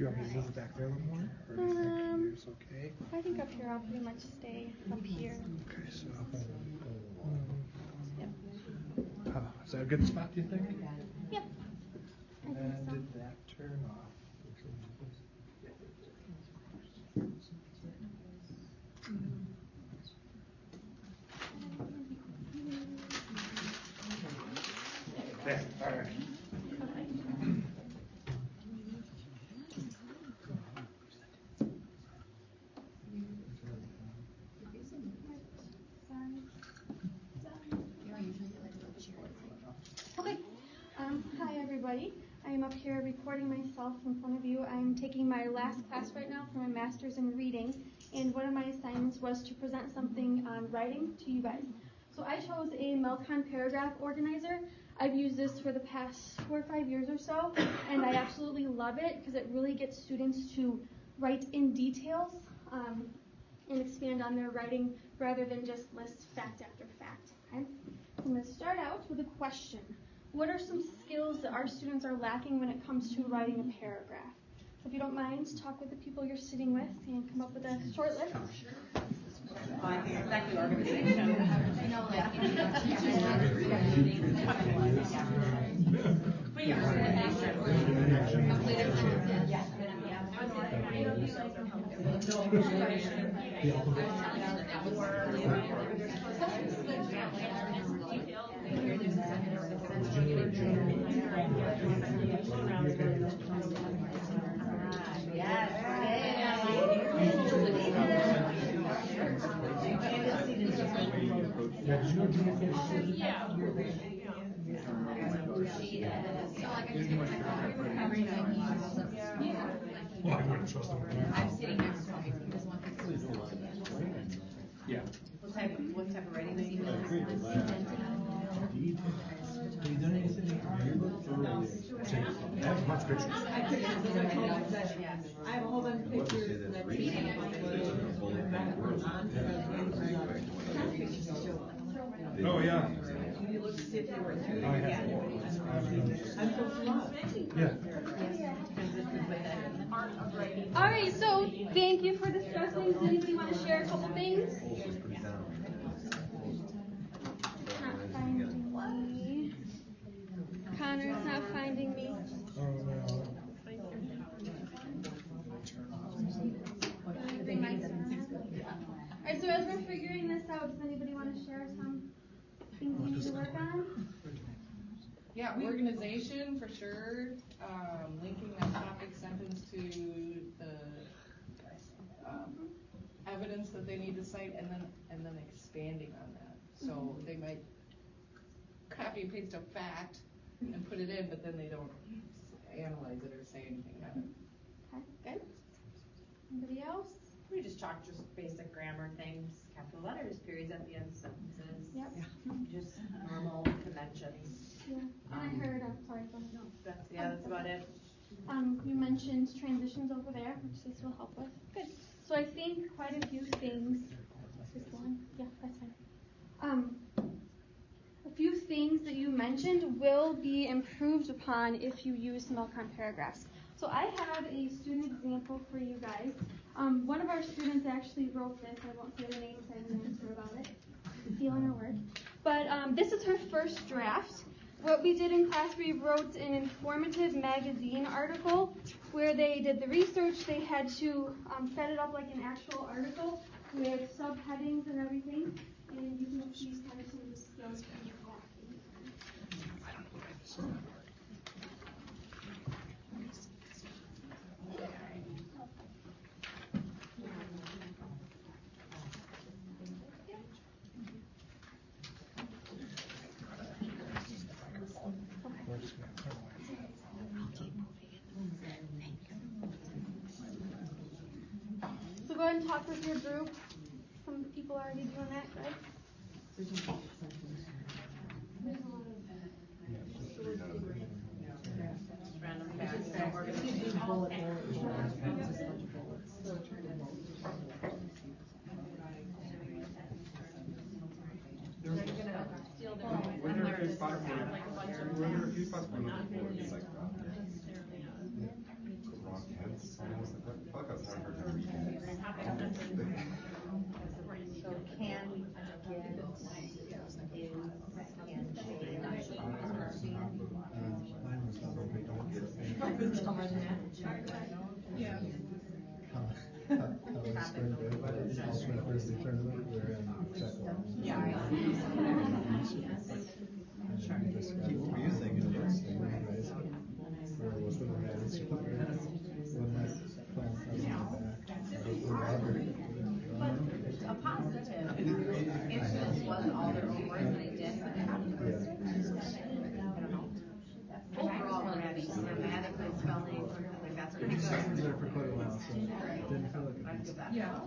you want me to move it back there a little more? Or do you think here's okay? I think up here I'll pretty much stay up here. Okay, so. Yep. Is that a good spot, do you think? Yep. I think And so. did that turn off? Okay, all right. Okay. Hi everybody. I am up here recording myself in front of you. I'm taking my last class right now for my master's in reading, and one of my assignments was to present something on writing to you guys. So I chose a malcontent paragraph organizer. I've used this for the past 4 or 5 years or so, and I absolutely love it because it really gets students to write in details and expand on their writing rather than just list fact after fact. Okay? I'm going to start out with a question. What are some skills that our students are lacking when it comes to writing a paragraph? So if you don't mind, talk with the people you're sitting with and come up with a short list. I think exactly organization. I'm sitting next to him. Yeah. What type of writing does he do? I have a bunch of pictures. I have a whole bunch of pictures. Oh, yeah. You look to see if they were through. I have. I'm so smart. Yeah. All right, so thank you for discussing. Does anybody want to share a couple things? Not finding me. Connor's not finding me. Oh, no. All right, so as we're figuring this out, does anybody want to share some things you need to work on? Yeah, organization for sure. Linking that topic sentence to the evidence that they need to cite, and then expanding on that. So they might copy and paste a fact and put it in, but then they don't analyze it or say anything on it. Okay, good. Anybody else? We just talked just basic grammar things, capital letters, periods at the end of sentences. Yep. Just normal conventions. Yeah. And I heard, sorry, go ahead. No, that's about it. You mentioned transitions over there, which this will help with. Good. So I think quite a few things. Is this one? Yeah, that's fine. A few things that you mentioned will be improved upon if you use malcontent paragraphs. So I have a student example for you guys. One of our students actually wrote this. I won't say the name because I didn't answer about it. Stealing her work. But this is her first draft. What we did in class, we wrote an informative magazine article where they did the research. They had to set it up like an actual article with subheadings and everything. And you can see kind of some of the skills from the class. I don't know why this is not working. So go ahead and talk with your group. Some people are already doing that, good? Random facts. Were there a few spots where the wrong tense? Yeah. Spring break, also my first day tournament, we're in Czechoslovakia. Yeah. What were you thinking of this thing, right? Or was it when that plant has But a positive influence was all their own work that they did, but I don't know. Overall, we're having grammatically, spelling, like that's pretty good. I was there for quite a while, so it didn't feel like I feel bad. Yeah.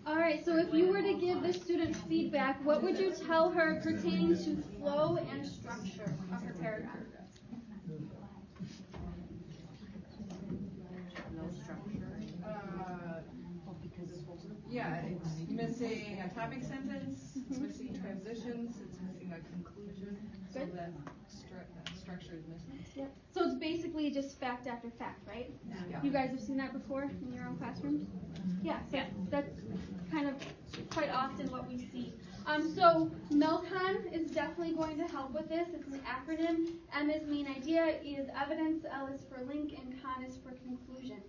All right, so if you were to give this student feedback, what would you tell her pertaining to flow and structure of her paragraph? No structure. Yeah, it's missing a topic sentence, it's missing transitions, it's missing a conclusion, so Good. that structure is missing. Yep. So it's basically just fact after fact, right? Yeah. You guys have seen that before in your own classrooms? Yeah, that's kind of quite often what we see. So Melcon is definitely going to help with this. It's an acronym. M is main idea, E is evidence, L is for link, and con is for conclusion.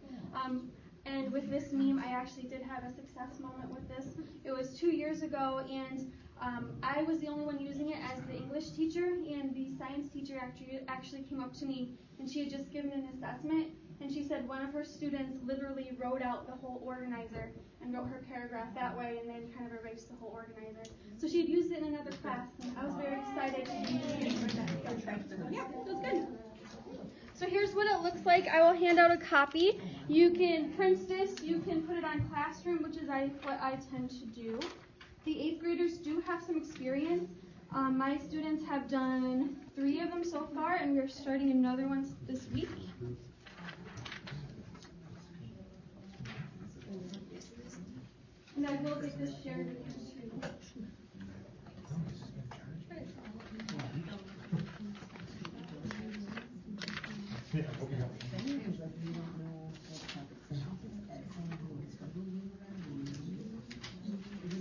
And with this meme, I actually did have a success moment with this. It was 2 years ago, and I was the only one using it as the English teacher, and the science teacher actually came up to me, and she had just given an assessment, and she said one of her students literally wrote out the whole organizer and wrote her paragraph that way, and then kind of erased the whole organizer. So she had used it in another class, and I was very excited to use it for that. Yeah, it was good. So here's what it looks like. I will hand out a copy. You can print this. You can put it on Classroom, which is what I tend to do. The 8th graders do have some experience. My students have done 3 of them so far, and we're starting another one this week. And I will get this shared with you too.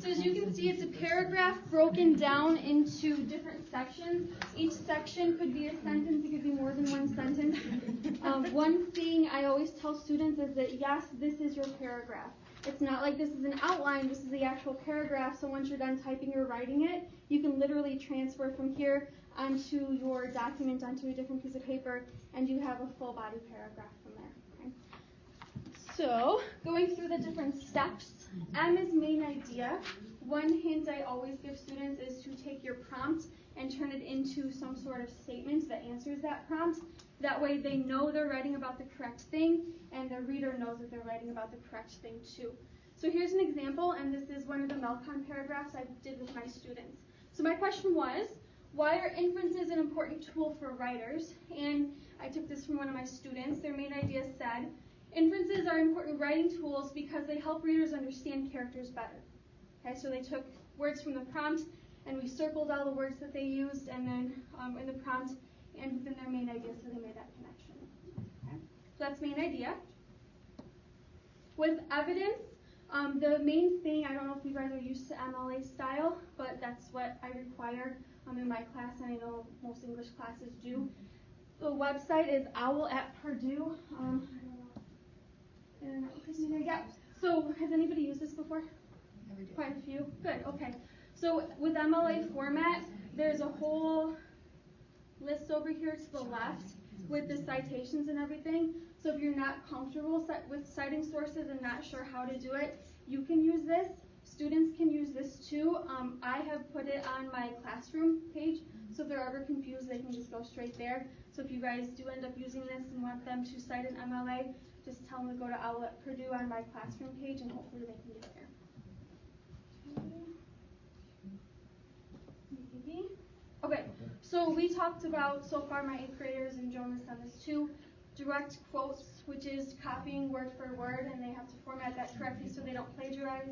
So as you can see, it's a paragraph broken down into different sections. Each section could be a sentence. It could be more than one sentence. One thing I always tell students is that, yes, this is your paragraph. It's not like this is an outline. This is the actual paragraph. So once you're done typing or writing it, you can literally transfer from here onto your document, onto a different piece of paper, and you have a full body paragraph from there. Okay? So going through the different steps, M is main idea. One hint I always give students is to take your prompt and turn it into some sort of statement that answers that prompt. That way they know they're writing about the correct thing, and the reader knows that they're writing about the correct thing too. So here's an example, and this is one of the Melcon paragraphs I did with my students. So my question was, why are inferences an important tool for writers? And I took this from one of my students. Their main idea said, inferences are important writing tools because they help readers understand characters better. Okay, so they took words from the prompt, and we circled all the words that they used, and then in the prompt and within their main idea, so they made that connection. Okay? So that's main idea. With evidence, the main thing, I don't know if you guys are used to MLA style, but that's what I require in my class, and I know most English classes do. The website is OWL at Purdue. Yeah. So has anybody used this before? Quite a few. Good. Okay. So with MLA format, there's a whole list over here to the left with the citations and everything. So if you're not comfortable with citing sources and not sure how to do it, you can use this. Students can use this too. I have put it on my Classroom page, so if they're ever confused, they can just go straight there. So if you guys do end up using this and want them to cite an MLA, just tell them to go to OWL at Purdue on my Classroom page, and hopefully they can get there. Okay, so we talked about, so far my 8th graders and Jonas done this too, direct quotes, which is copying word for word, and they have to format that correctly so they don't plagiarize.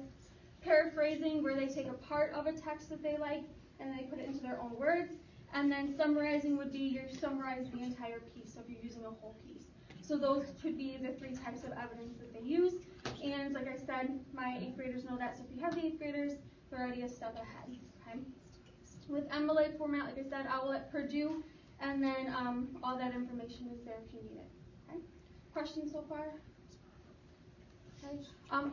Paraphrasing, where they take a part of a text that they like and they put it into their own words. And then summarizing would be you summarize the entire piece, so if you're using a whole piece. So those could be the 3 types of evidence that they use. And like I said, my 8th graders know that, so if you have the 8th graders, they're already a step ahead. Okay? With MLA format, like I said, OWL at Purdue, and then all that information is there if you need it. Okay. Questions so far? Okay.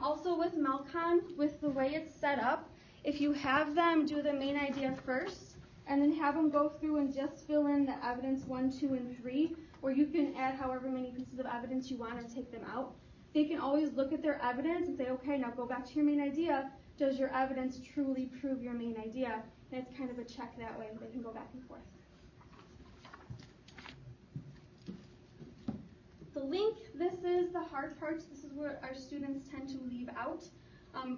Also with Malcon, with the way it's set up, if you have them do the main idea first, and then have them go through and just fill in the evidence 1, 2, and 3, or you can add however many pieces of evidence you want or take them out, they can always look at their evidence and say, okay, now go back to your main idea. Does your evidence truly prove your main idea? And it's kind of a check that way. They can go back and forth. The link, this is the hard parts. This is what our students tend to leave out.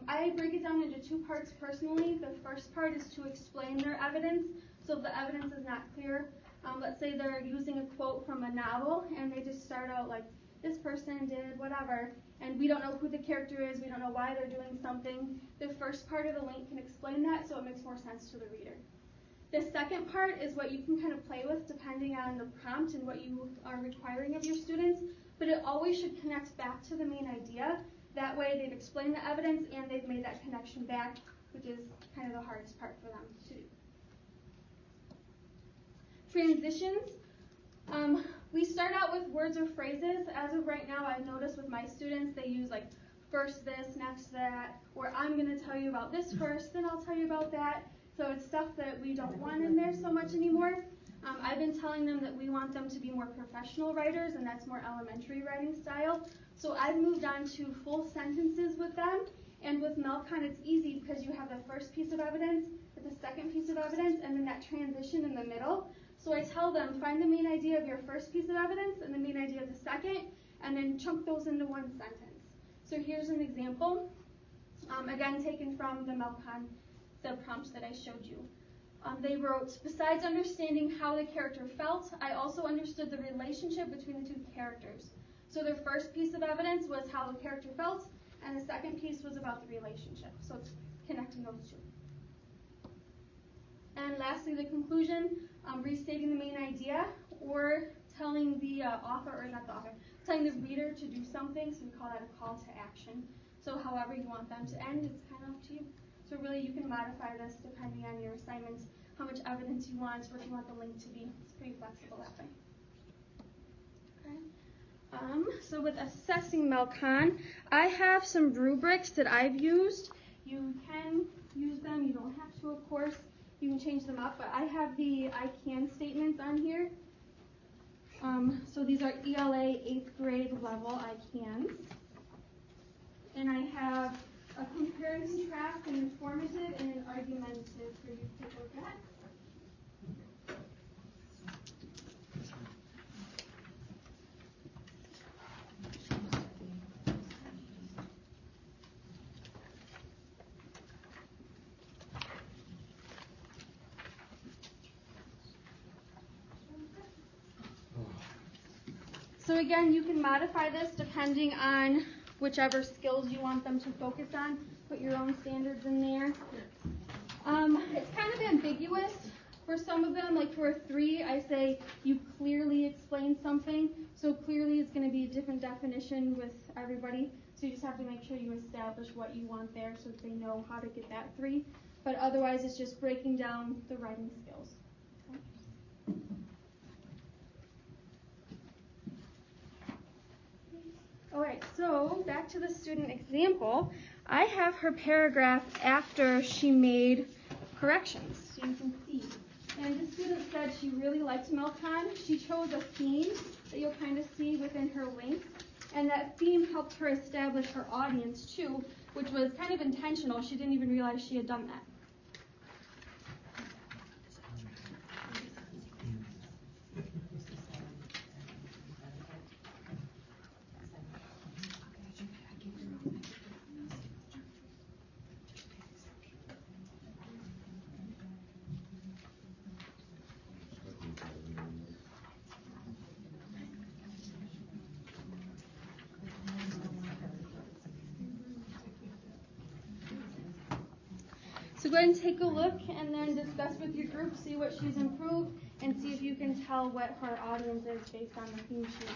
I break it down into 2 parts personally. The first part is to explain their evidence. So if the evidence is not clear, let's say they're using a quote from a novel and they just start out like, this person did whatever, and we don't know who the character is, we don't know why they're doing something. The first part of the link can explain that so it makes more sense to the reader. The second part is what you can kind of play with depending on the prompt and what you are requiring of your students, but it always should connect back to the main idea. That way they've explained the evidence and they've made that connection back, which is kind of the hardest part for them to do. Transitions. We start out with words or phrases. As of right now, I've noticed with my students, they use like first this, next that, or I'm going to tell you about this first, then I'll tell you about that. So it's stuff that we don't want in there so much anymore. I've been telling them that we want them to be more professional writers, and that's more elementary writing style. So I've moved on to full sentences with them. And with Malcon, it's easy because you have the first piece of evidence, the second piece of evidence, and then that transition in the middle. So I tell them, find the main idea of your first piece of evidence and the main idea of the second, and then chunk those into one sentence. So here's an example, again taken from the Malcon, the prompts that I showed you. They wrote, besides understanding how the character felt, I also understood the relationship between the 2 characters. So their first piece of evidence was how the character felt, and the second piece was about the relationship. So it's connecting those 2. And lastly, the conclusion, restating the main idea or telling the author, or not the author, telling the reader to do something. So we call that a call to action. So however you want them to end, it's kind of up to you. So really you can modify this depending on your assignments, how much evidence you want, what you want the link to be. It's pretty flexible that way. Okay. So with assessing Malcon, I have some rubrics that I've used. You can use them, you don't have to of course. You can change them up, but I have the I can statements on here. So these are ELA 8th grade level I cans. And I have a compare and contrast, an informative, and an argumentative for you to take a look at. So again, you can modify this depending on whichever skills you want them to focus on. Put your own standards in there. It's kind of ambiguous for some of them. Like for a 3, I say you clearly explain something. So clearly is going to be a different definition with everybody. So you just have to make sure you establish what you want there so that they know how to get that 3. But otherwise, it's just breaking down the writing skills. Okay. All right, so back to the student example. I have her paragraph after she made corrections, so you can see. And the student said she really liked Malcon. She chose a theme that you'll kind of see within her links, and that theme helped her establish her audience too, which was kind of intentional. She didn't even realize she had done that. So go ahead and take a look and then discuss with your group, see what she's improved, and see if you can tell what her audience is based on the theme sheet.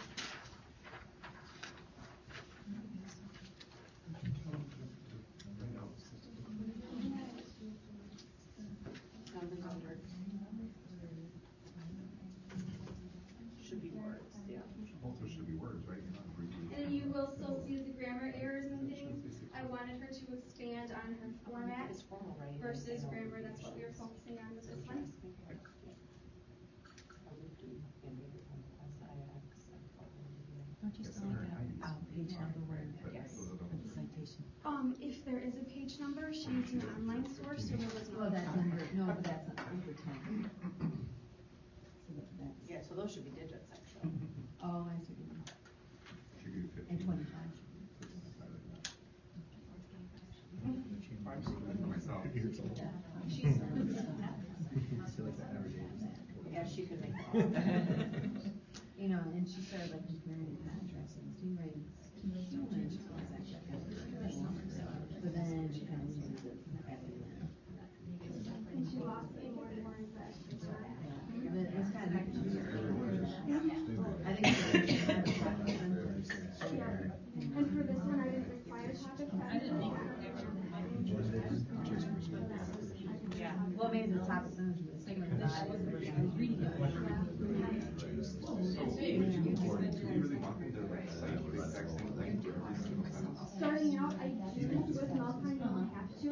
Should be words, yeah. Also should be words, right? You're not abbreviating. And you will still see the grammar errors and things. I wanted her to expand on her format versus grammar. That's what we were focusing on with this one. Don't you still like a page number where the citation? If there is a page number, she used an online source, so there was no. Oh, that's number, no, but that's not number 10. So that's. Yeah, so those should be digits, actually. Oh, I see. Should be 15. And 25. Myself. Yeah, she could make that. You know, and she started like comparing and contrasting stingrays to humans. But then she kind of uses it at the end. And she lost me more and more impressed. Yeah, but it's kind of I think it's And for this one, I didn't require topics. I didn't make Yeah. well, maybe the topic sentence was the same. I was reading it. So, do you really want them to cite the exact same thing for every single sentence? Starting out, I do with Malcolm, you don't have to.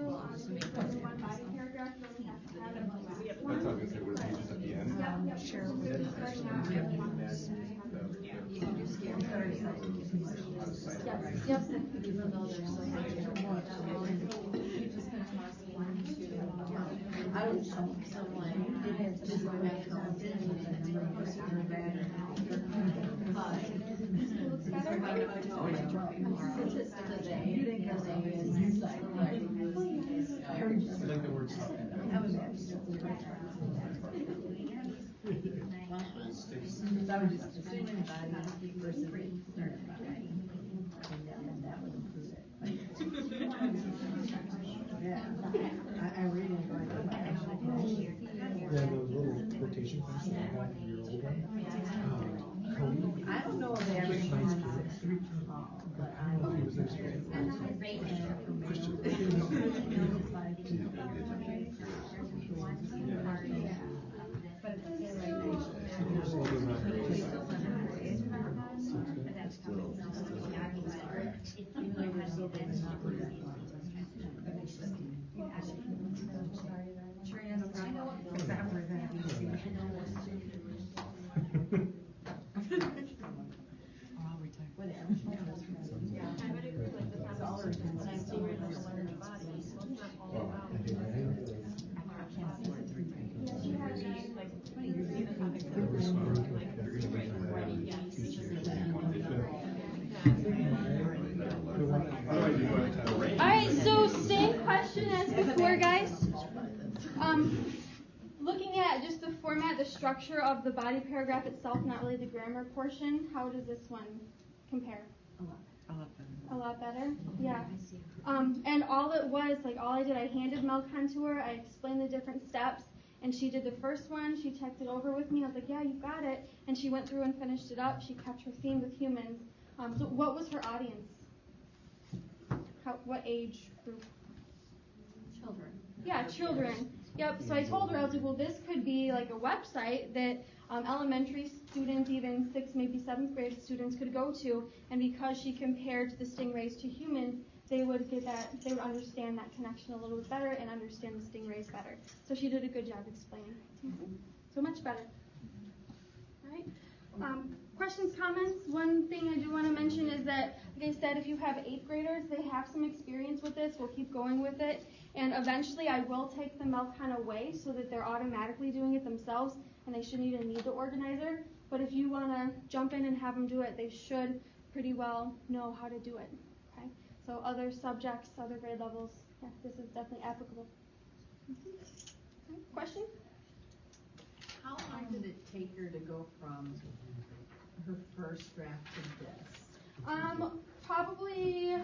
If it's in one body paragraph, you only have to have it. That's what I was gonna say, would it be just at the end? Yep. Sure. Starting out, you really want to. You can just get started. Yep. Even though there's so much more. I don't know, so like, it has just go back to the beginning and then we're just going back. Looks better. You think of the is like. I like the word stop. I was just assuming body versus learning body. And that would include it. Yeah, I really enjoyed it. Yeah, the little quotation points that I had in your old one. I don't know if they ever Nice had kid. but I He was there Alright, so same question as before, guys. Looking at just the format, the structure of the body paragraph itself, not really the grammar portion, how does this one compare? A lot better? Yeah. And all it was, like all I did, I handed Melcon to her, I explained the different steps, and she did the first one, she checked it over with me, I was like, yeah, you got it, and she went through and finished it up, she kept her theme with humans. So what was her audience? What age group? Children. Yeah, children. Yep, so I told her, I was like, well, this could be like a website that elementary students, even 6th, maybe 7th grade students could go to, and because she compared the stingrays to humans, they would get that, they would understand that connection a little bit better and understand the stingrays better. So she did a good job explaining. So much better. All right. Questions, comments? One thing I do want to mention is that, like I said, if you have 8th graders, they have some experience with this. We'll keep going with it. And eventually I will take the Melcon away so that they're automatically doing it themselves and they shouldn't even need the organizer. But if you want to jump in and have them do it, they should pretty well know how to do it. Okay? So other subjects, other grade levels, yeah, this is definitely applicable. Okay. Question? How long did it take her to go from her first draft to this? Probably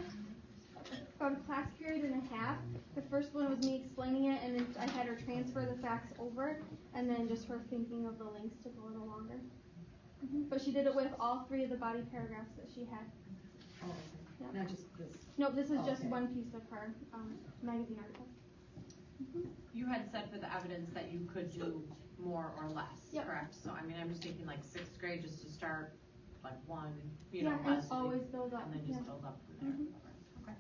about a class period and a half. The first one was me explaining it, and then I had her transfer the facts over, and then just her thinking of the links to go a little longer. But she did it with all 3 of the body paragraphs that she had. Oh, okay. Yep. Not just this. Nope, this is just Okay. one piece of her magazine article. You had said for the evidence that you could do more or less, Yep. correct? So, I mean, I'm just thinking like 6th grade just to start like one, Yeah, and lesson, always build up, and then yeah. just build up from there. Mhm. Okay.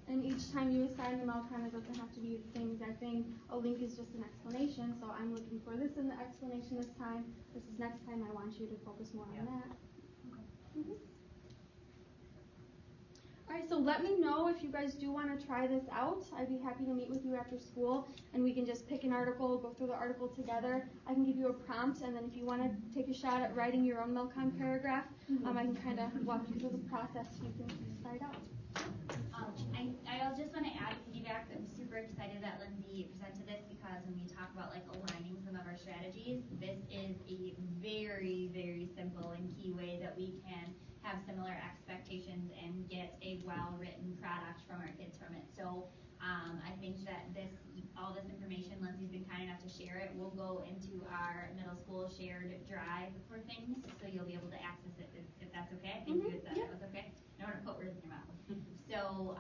And each time you assign them out, kind of doesn't have to be the same exact thing. A link is just an explanation, so I'm looking for this in the explanation this time. This is next time I want you to focus more Yeah. on that. Mhm. Alright, so let me know if you guys do want to try this out. I'd be happy to meet with you after school and we can just pick an article, go through the article together. I can give you a prompt, and then if you want to take a shot at writing your own Malcon paragraph, I can kind of walk you through the process. You can start out. I just want to add feedback. I'm super excited that Lindsay presented this because when we talk about like aligning some of our strategies, this is a very, very simple and key way that we can have similar expectations and get a well-written product from our kids from it. So I think that all this information, Lindsay's been kind enough to share it, will go into our middle school shared drive for things, so you'll be able to access it if that's okay. I think you had said that was okay. I don't want to put words in your mouth. So